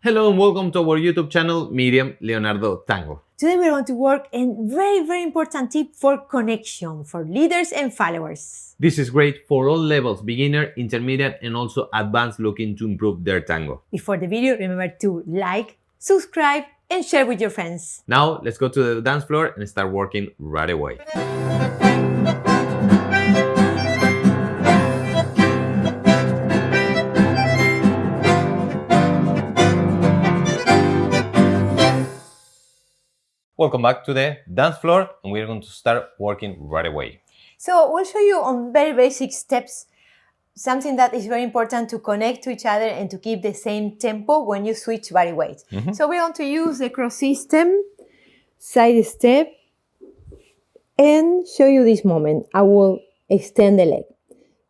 Hello and welcome to our YouTube channel, Miriam, Leonardo, Tango. Today we're going to work on very important tip for connection for leaders and followers. This is great for all levels, beginner, intermediate, and also advanced looking to improve their tango. Before the video, remember to like, subscribe, and share with your friends. Now, let's go to the dance floor and start working right away. Welcome back to the dance floor, and we're going to start working right away. So we'll show you on very basic steps something that is very important to connect to each other and to keep the same tempo when you switch body weight. So we're going to use the cross system, side step, and show you this moment. I will extend the leg.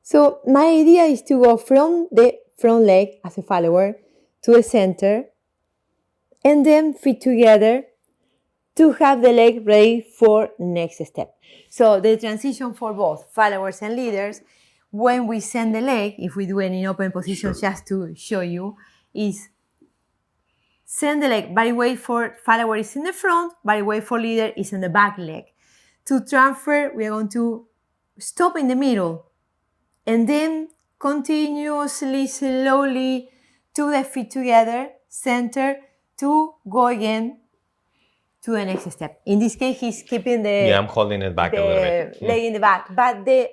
So my idea is to go from the front leg as a follower to the center and then feet together to have the leg ready for next step. So the transition for both followers and leaders, when we send the leg, if we do it in open position just to show you, is send the leg, body weight for follower is in the front, body weight for leader is in the back leg. To transfer, we are going to stop in the middle and then continuously, slowly to the feet together, center, to go again to the next step. In this case, he's keeping the I'm holding it back a little bit. Leg in the back, but the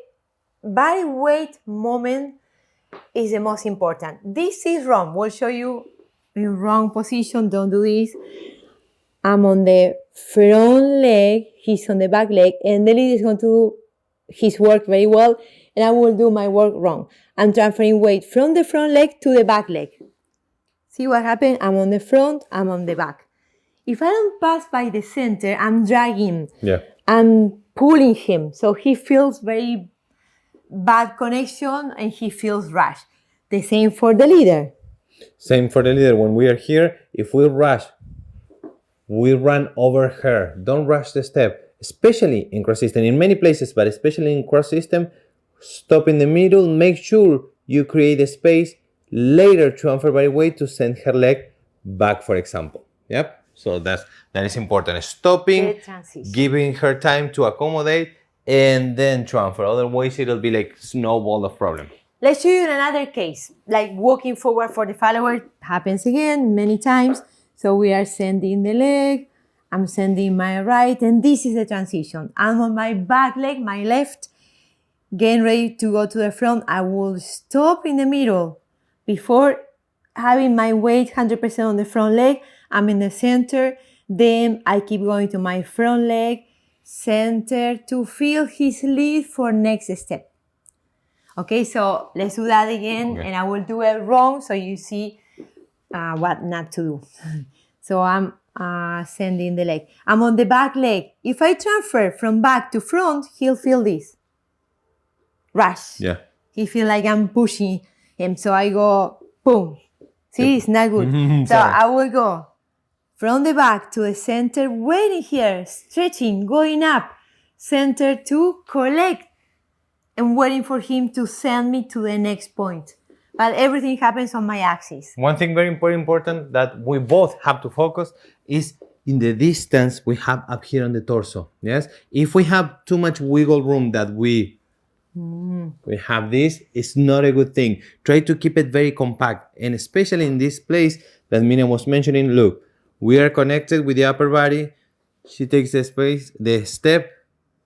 body weight moment is the most important. This is wrong. We'll show you in wrong position. Don't do this. I'm on the front leg, he's on the back leg, and the lead is going to do his work very well, and I will do my work wrong. I'm transferring weight from the front leg to the back leg. See what happened? I'm on the front, I'm on the back. If I don't pass by the center, I'm dragging. I'm pulling him. So he feels very bad connection and he feels rushed. The same for the leader. Same for the leader. When we are here, if we rush, we run over her. Don't rush the step, especially in cross system. In many places, but especially in cross system, stop in the middle. Make sure you create a space. Later, transfer body weight to send her leg back, for example. Yep. So that is important. Stopping, giving her time to accommodate, and then transfer. Otherwise, it'll be like snowball of problem. Let's show you another case, like walking forward for the follower. Happens again many times. So we are sending the leg. I'm sending my right, and this is the transition. I'm on my back leg, my left, getting ready to go to the front. I will stop in the middle before having my weight 100% on the front leg. I'm in the center, then I keep going to my front leg, center, to feel his lead for next step. Okay, so let's do that again, and I will do it wrong so you see what not to do. So I'm sending the leg. I'm on the back leg. If I transfer from back to front, he'll feel this. Rush. Yeah. He feel like I'm pushing him, so I go, boom. See, it's not good. So I will go from the back to the center, waiting here, stretching, going up, center to collect, and waiting for him to send me to the next point. But everything happens on my axis. One thing very important that we both have to focus is in the distance we have up here on the torso. Yes, if we have too much wiggle room that we have this, it's not a good thing. Try to keep it very compact, and especially in this place that Miriam was mentioning. Look, we are connected with the upper body. She takes the space, the step,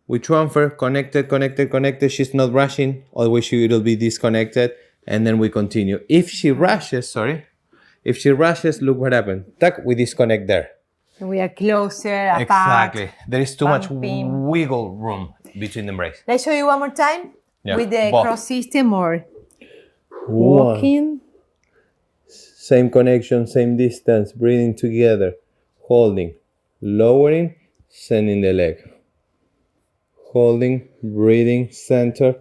we transfer, connected. She's not rushing, otherwise it'll be disconnected, and then we continue. If she rushes, look what happened. Tuck, we disconnect there. We are closer, apart. Exactly. There is too much wiggle room between the brace. Let's show you one more time with the cross system or walking. Same connection, same distance, breathing together, holding, lowering, sending the leg. Holding, breathing, center,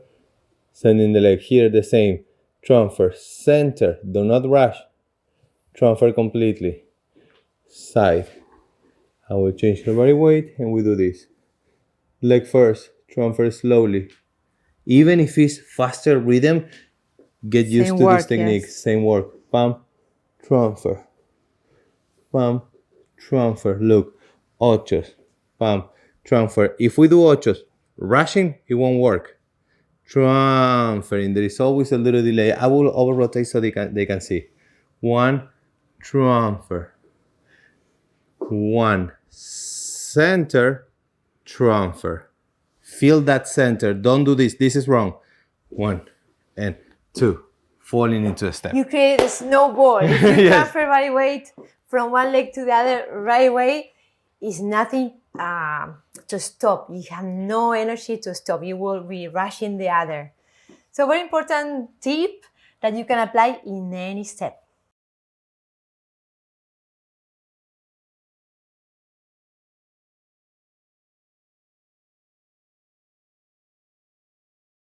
sending the leg. Here the same. Transfer, center, do not rush. Transfer completely. Side. I will change the body weight and we do this. Leg first, transfer slowly. Even if it's faster rhythm, get used to this technique. Yes. Same work. Pump, transfer. pam, transfer. Look, ochos, pam, transfer. If we do ochos, rushing, it won't work. Transferring, there is always a little delay. I will over rotate so they can see. One, transfer. One, center, transfer. Feel that center. Don't do this. This is wrong. One and two. Falling into a step. You create a snowball. If you Yes. transfer body weight from one leg to the other right away, is nothing to stop. You have no energy to stop. You will be rushing the other. So very important tip that you can apply in any step.